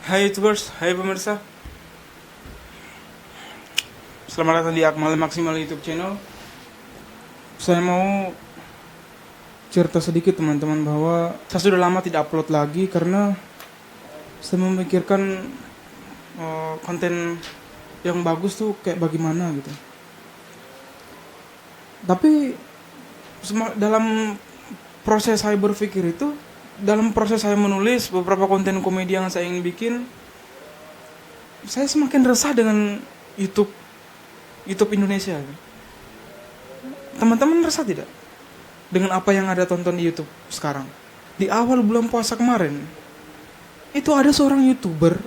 Hai YouTubers, hai pemirsa. Selamat datang di Akmal Maksimal YouTube channel. Saya mau cerita sedikit teman-teman bahwa saya sudah lama tidak upload lagi karena saya memikirkan konten yang bagus tuh kayak bagaimana gitu. Tapi dalam proses saya berpikir itu, dalam proses saya menulis beberapa konten komedi yang saya ingin bikin, saya semakin resah dengan YouTube Indonesia. Teman-teman resah tidak dengan apa yang ada tonton di YouTube sekarang? Di awal bulan puasa kemarin, itu ada seorang YouTuber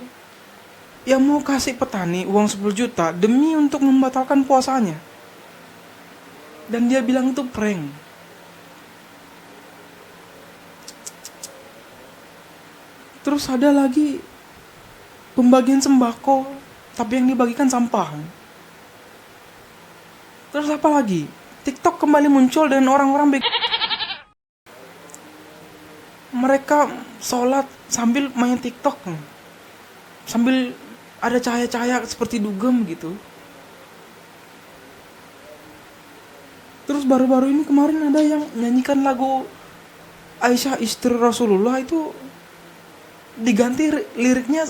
yang mau kasih petani uang 10 juta demi untuk membatalkan puasanya. Dan dia bilang itu prank. Terus ada lagi pembagian sembako, tapi yang dibagikan sampah. Terus apa lagi? TikTok kembali muncul dan orang-orang mereka sholat sambil main TikTok, sambil ada cahaya-cahaya seperti dugem gitu. Terus baru-baru ini kemarin ada yang nyanyikan lagu Aisyah istri Rasulullah, itu diganti liriknya,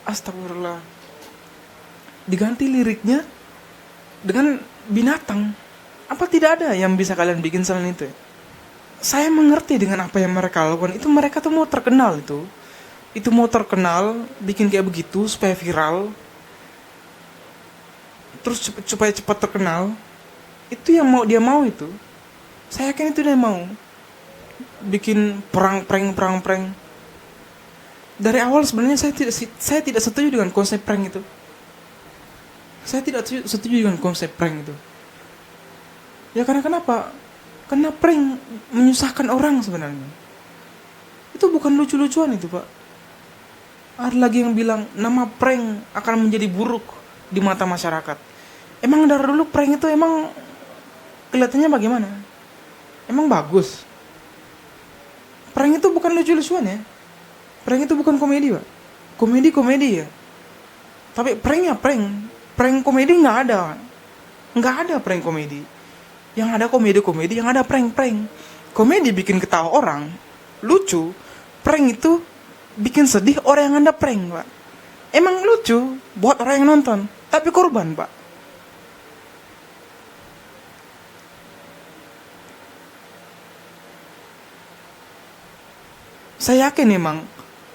astagfirullah, diganti liriknya dengan binatang. Apa tidak ada yang bisa kalian bikin selain itu? Saya mengerti dengan apa yang mereka lakukan. Itu mereka tuh mau terkenal, itu mau terkenal, bikin kayak begitu supaya viral, terus supaya cepat terkenal. Itu yang dia mau itu. Saya yakin itu dia mau bikin prank. Dari awal sebenarnya saya tidak setuju dengan konsep prank itu. Saya tidak setuju dengan konsep prank itu. Ya karena kenapa? Karena prank menyusahkan orang sebenarnya. Itu bukan lucu-lucuan itu, Pak. Ada lagi yang bilang nama prank akan menjadi buruk di mata masyarakat. Emang dari dulu prank itu emang kelihatannya bagaimana? Emang bagus? Prank itu bukan lucu-lucuan ya. Prank itu bukan komedi, Pak. Komedi ya. Tapi pranknya prank. Prank komedi nggak ada. Nggak ada prank komedi. Yang ada komedi, yang ada prank. Komedi bikin ketawa orang, lucu. Prank itu bikin sedih orang yang ada prank, Pak. Emang lucu buat orang yang nonton, tapi korban, Pak. Saya yakin memang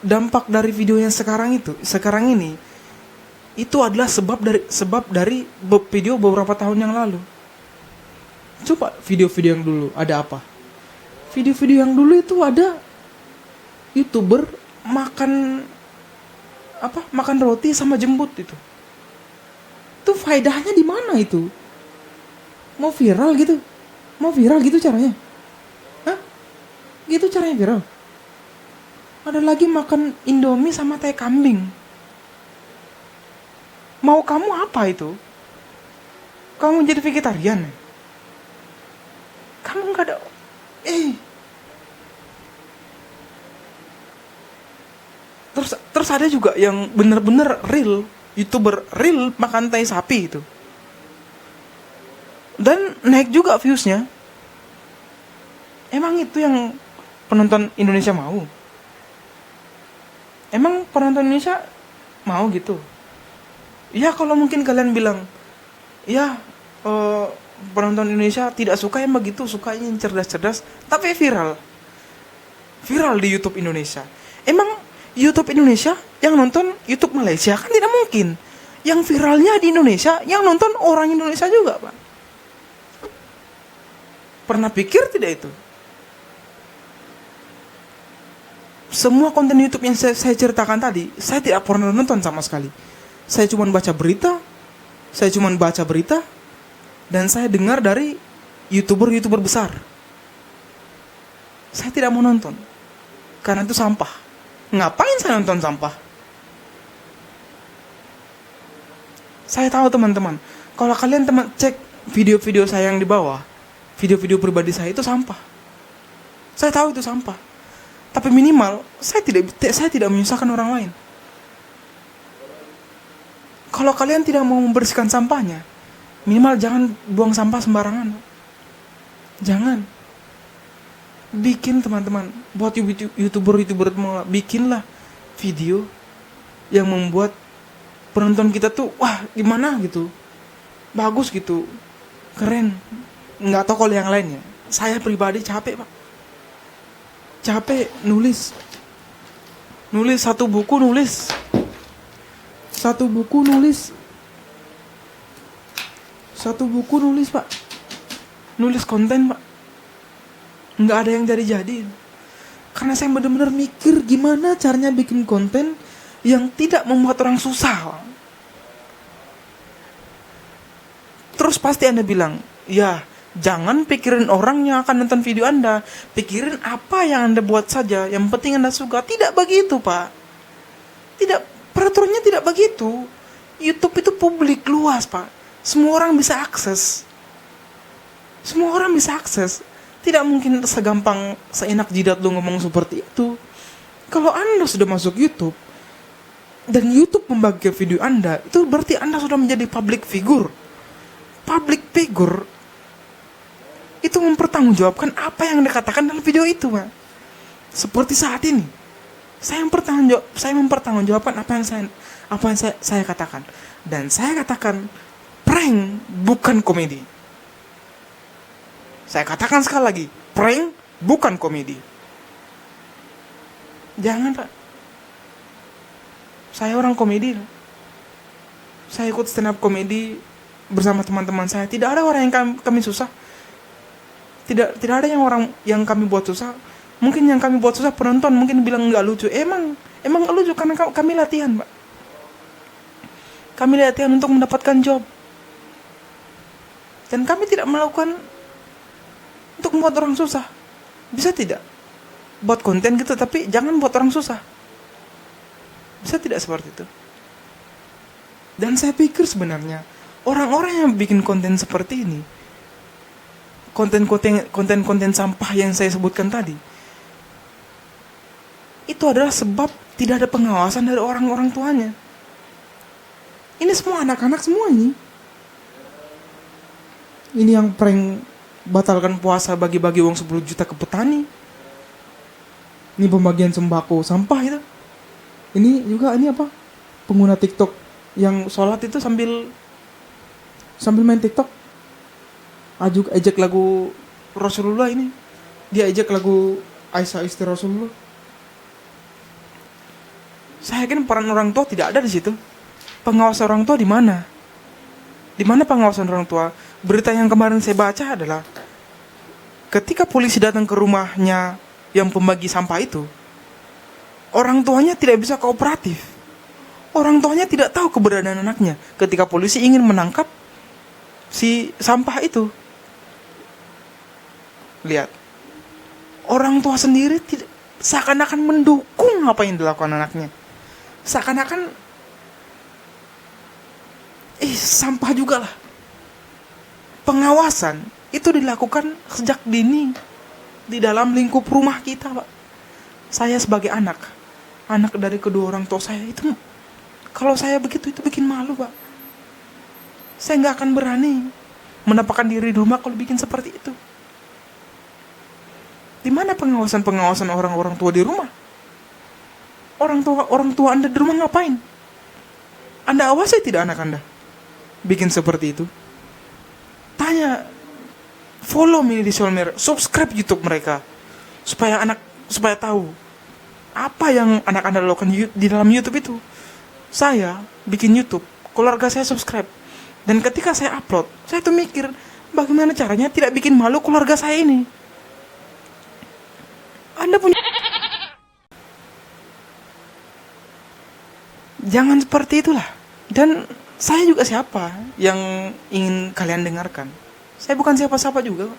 dampak dari video yang sekarang ini itu adalah sebab dari video beberapa tahun yang lalu. Coba video-video yang dulu ada apa? Video-video yang dulu itu ada YouTuber makan roti sama jembut itu. Itu faedahnya di mana itu? Mau viral gitu? Mau viral gitu caranya? Hah? Gitu caranya viral? Ada lagi makan Indomie sama teh kambing. Mau kamu apa itu? Kamu jadi vegetarian? Kamu gak ada... Terus ada juga yang bener-bener real, YouTuber real makan tai sapi itu. Dan naik juga viewsnya. Emang itu yang penonton Indonesia mau? Emang penonton Indonesia mau gitu? Ya kalau mungkin kalian bilang, ya penonton Indonesia tidak suka yang begitu, sukanya yang cerdas-cerdas, tapi viral di YouTube Indonesia. Emang YouTube Indonesia yang nonton YouTube Malaysia? Kan tidak mungkin. Yang viralnya di Indonesia, yang nonton orang Indonesia juga, Pak. Pernah pikir tidak itu? Semua konten YouTube yang saya ceritakan tadi, saya tidak pernah nonton sama sekali. Saya cuma baca berita, dan saya dengar dari YouTuber besar. Saya tidak mau nonton, karena itu sampah. Ngapain saya nonton sampah? Saya tahu teman-teman, kalau kalian cek video-video saya yang di bawah, video-video pribadi saya itu sampah. Saya tahu itu sampah. Tapi minimal saya tidak menyusahkan orang lain. Kalau kalian tidak mau membersihkan sampahnya, minimal jangan buang sampah sembarangan. Jangan. Bikin teman-teman, buat youtuber bikinlah video yang membuat penonton kita tuh wah gimana gitu, bagus gitu, keren. Nggak tahu kalau yang lainnya. Saya pribadi capek pak, nulis satu buku nulis pak, nulis konten pak, nggak ada yang jadi karena saya benar-benar mikir gimana caranya bikin konten yang tidak membuat orang susah. Terus pasti Anda bilang, ya jangan pikirin orang yang akan nonton video Anda, pikirin apa yang Anda buat saja, yang penting Anda suka. Tidak begitu pak, tidak, peraturannya tidak begitu. YouTube itu publik luas pak, semua orang bisa akses. Tidak mungkin segampang seenak jidat lu ngomong seperti itu. Kalau Anda sudah masuk YouTube dan YouTube membagikan video Anda, itu berarti Anda sudah menjadi public figure. Public figure itu mempertanggungjawabkan apa yang dikatakan dalam video itu, Pak. Seperti saat ini, saya mempertanggungjawabkan apa yang saya katakan. Dan saya katakan prank bukan komedi. Saya katakan sekali lagi, prank bukan komedi. Jangan, Pak. Saya orang komedi. Saya ikut stand up komedi bersama teman-teman saya. Tidak ada orang yang kami susah. Tidak ada orang yang kami buat susah. Mungkin yang kami buat susah penonton mungkin bilang nggak lucu. Emang nggak lucu karena kami latihan, Pak. Kami latihan untuk mendapatkan job. Dan kami tidak melakukan untuk membuat orang susah. Bisa tidak? Buat konten gitu, tapi jangan buat orang susah. Bisa tidak seperti itu? Dan saya pikir sebenarnya orang-orang yang bikin konten seperti ini, konten sampah yang saya sebutkan tadi, itu adalah sebab tidak ada pengawasan dari orang-orang tuanya. Ini semua anak-anak semua ini. Ini yang prank batalkan puasa, bagi-bagi uang 10 juta ke petani. Ini pembagian sembako sampah itu. Ini juga pengguna TikTok yang sholat itu sambil main TikTok. Ejek lagu Rasulullah ini. Dia ejek lagu Aisyah istri Rasulullah. Saya yakin peran orang tua tidak ada di situ. Pengawasan orang tua di mana? Di mana pengawasan orang tua? Berita yang kemarin saya baca adalah ketika polisi datang ke rumahnya yang pembagi sampah itu, orang tuanya tidak bisa kooperatif. Orang tuanya tidak tahu keberadaan anaknya ketika polisi ingin menangkap si sampah itu. Lihat, orang tua sendiri seakan-akan mendukung apa yang dilakukan anaknya. Seakan-akan sampah juga lah. Pengawasan itu dilakukan sejak dini di dalam lingkup rumah kita, Pak. Saya sebagai anak dari kedua orang tua saya itu, kalau saya begitu itu bikin malu, Pak. Saya nggak akan berani menampakkan diri di rumah kalau bikin seperti itu. Di mana pengawasan orang-orang tua di rumah? Orang tua Anda di rumah ngapain? Anda awasi tidak anak Anda bikin seperti itu? Tanya, follow me di social media, subscribe YouTube mereka, supaya tahu apa yang anak Anda lakukan di dalam YouTube itu. Saya bikin YouTube, keluarga saya subscribe, dan ketika saya upload, saya tuh mikir bagaimana caranya tidak bikin malu keluarga saya ini. Anda punya, jangan seperti itulah. Dan saya juga siapa yang ingin kalian dengarkan? Saya bukan siapa-siapa juga.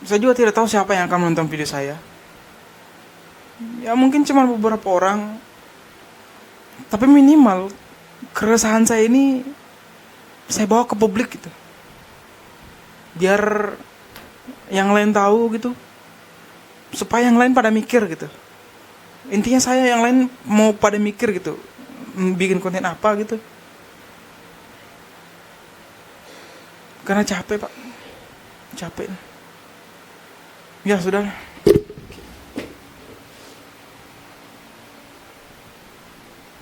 Saya juga tidak tahu siapa yang akan menonton video saya. Ya mungkin cuma beberapa orang. Tapi minimal keresahan saya ini saya bawa ke publik gitu. biar yang lain tahu gitu, supaya yang lain pada mikir gitu. Intinya saya yang lain mau pada mikir gitu, bikin konten apa gitu, karena capek pak, capek ya sudah.